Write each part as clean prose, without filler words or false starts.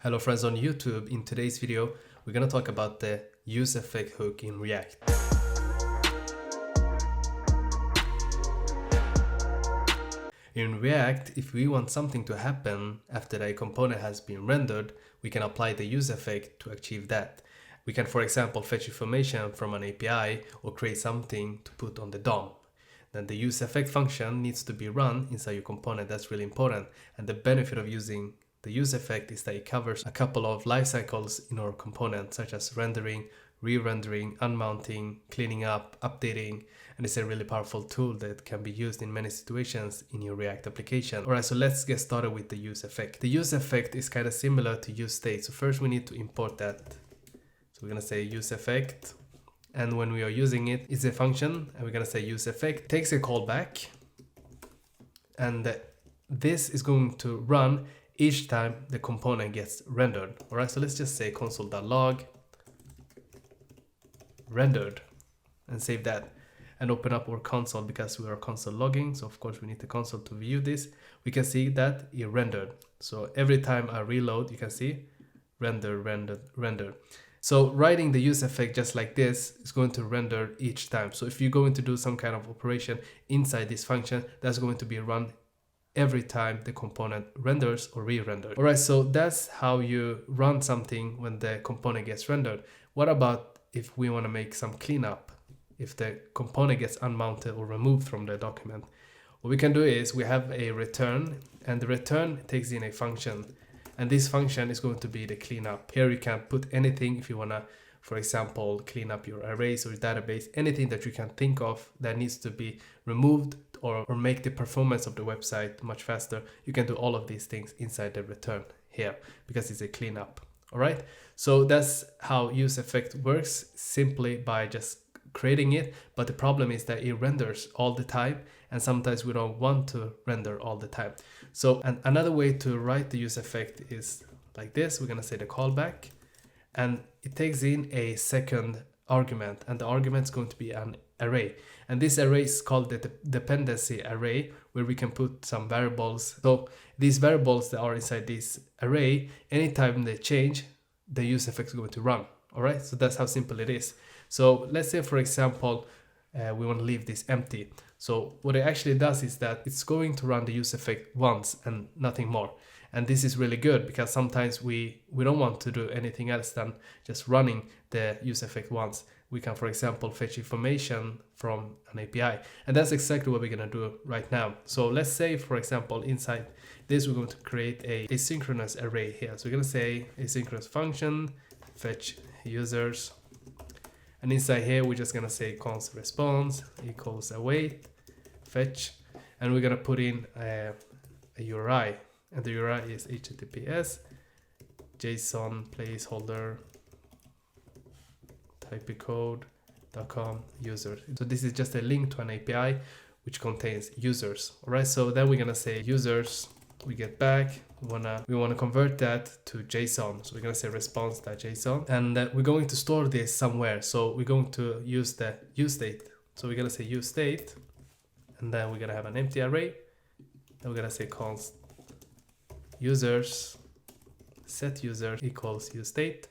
Hello friends on YouTube. In today's video, we're going to talk about the useEffect hook in React. In React, if we want something to happen after a component has been rendered, we can apply the useEffect to achieve that. We can, for example, fetch information from an API or create something to put on the DOM. Then the useEffect function needs to be run inside your component. That's really important. And the benefit of using the useEffect is that it covers a couple of life cycles in our component, such as rendering, re-rendering, unmounting, cleaning up, updating, and it's a really powerful tool that can be used in many situations in your React application. Alright, so let's get started with the useEffect. The useEffect is kind of similar to useState. So first we need to import that. So we're going to say useEffect. And when we are using it, it's a function, and we're going to say useEffect. Takes a callback, and this is going to run each time the component gets rendered. All right, so let's just say console.log rendered and save that and open up our console because we are console logging. So of course we need the console to view this. We can see that it rendered. So every time I reload, you can see rendered. So writing the useEffect just like this is going to render each time. So if you're going to do some kind of operation inside this function, that's going to be run every time the component renders or re-renders. All right, so that's how you run something when the component gets rendered. What about if we want to make some cleanup? If the component gets unmounted or removed from the document, what we can do is we have a return, and the return takes in a function, and this function is going to be the cleanup. Here you can put anything if you want to, for example, clean up your arrays or database, anything that you can think of that needs to be removed or make the performance of the website much faster. You can do all of these things inside the return here because it's a cleanup. All right, so that's how useEffect works, simply by just creating it. But the problem is that it renders all the time, and sometimes we don't want to render all the time. So another way to write the useEffect is like this. We're going to say the callback, and it takes in a second argument, and the argument is going to be an array, and this array is called the dependency array, where we can put some variables. So these variables that are inside this array, anytime they change, the useEffect is going to run. All right, so that's how simple it is. So let's say, for example, we want to leave this empty. So what it actually does is that it's going to run the useEffect once and nothing more. And this is really good because sometimes we don't want to do anything else than just running the useEffect once. We can, for example, fetch information from an API. And that's exactly what we're going to do right now. So let's say, for example, inside this, we're going to create a asynchronous array here. So we're going to say asynchronous function, fetch users. And inside here, we're just going to say const response equals await, fetch. And we're going to put in a URI. And the URI is https JSON placeholder typecode.com users. So this is just a link to an API which contains users. All right, so then we're gonna say users. We get back. We wanna convert that to JSON. So we're gonna say response.json, and we're going to store this somewhere. So we're going to use the useState. So we're gonna say useState, and then we're gonna have an empty array. Then we're gonna say const users set users equals useState,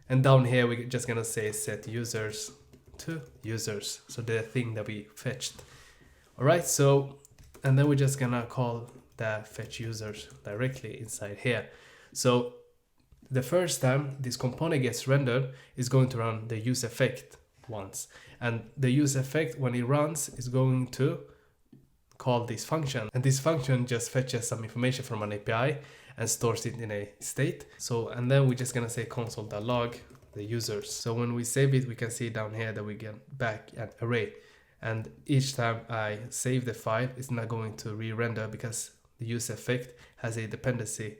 and down here we're just gonna say set users to users, so the thing that we fetched. All right, so and then we're just gonna call the fetch users directly inside here. So the first time this component gets rendered is going to run the useEffect once, and the useEffect, when it runs, is going to call this function, and this function just fetches some information from an API and stores it in a state. So, and then we're just gonna say console.log the users. So when we save it, we can see down here that we get back an array, and each time I save the file, it's not going to re-render because the useEffect has a dependency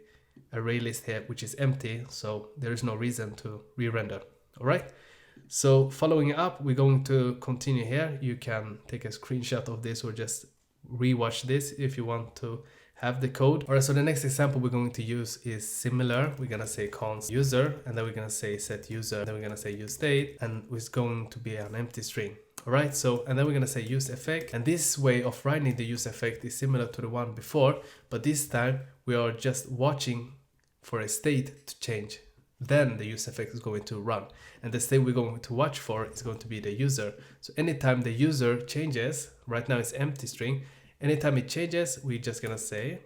array list here which is empty, so there is no reason to re-render. All right, so following up, we're going to continue here. You can take a screenshot of this or just rewatch this if you want to have the code. All right, so the next example we're going to use is similar. We're gonna say const user, and then we're gonna say set user, then we're gonna say useState, and it's going to be an empty string. All right, so and then we're gonna say useEffect, and this way of writing the useEffect is similar to the one before, but this time we are just watching for a state to change. Then the useEffect is going to run. And the state we're going to watch for is going to be the user. So anytime the user changes, right now it's empty string. Anytime it changes, we're just gonna say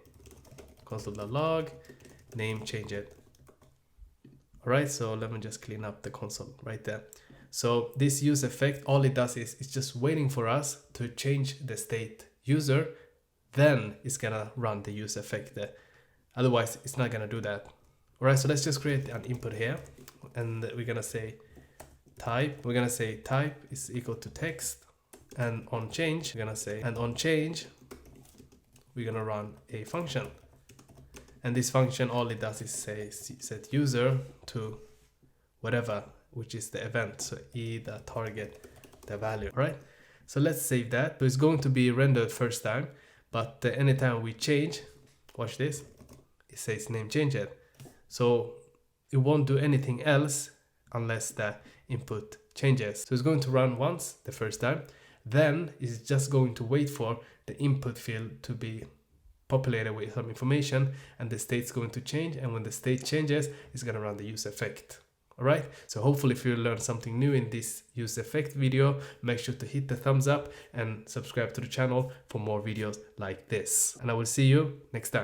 console.log name change it. All right, so let me just clean up the console right there. So this useEffect, all it does is it's just waiting for us to change the state user, then it's gonna run the useEffect there. Otherwise, it's not gonna do that. All right, so let's just create an input here, and we're gonna say type. We're gonna say type is equal to text, and on change, we're gonna say, and on change, we're gonna run a function. And this function, all it does is say set user to whatever, which is the event. So the target, the value, right? So let's save that. So it's going to be rendered first time, but anytime we change, watch this, it says name change it. So it won't do anything else unless the input changes. So it's going to run once the first time, then it's just going to wait for the input field to be populated with some information, and the state's going to change, and when the state changes, it's going to run the useEffect. All right, so hopefully if you learned something new in this useEffect video, make sure to hit the thumbs up and subscribe to the channel for more videos like this, and I will see you next time.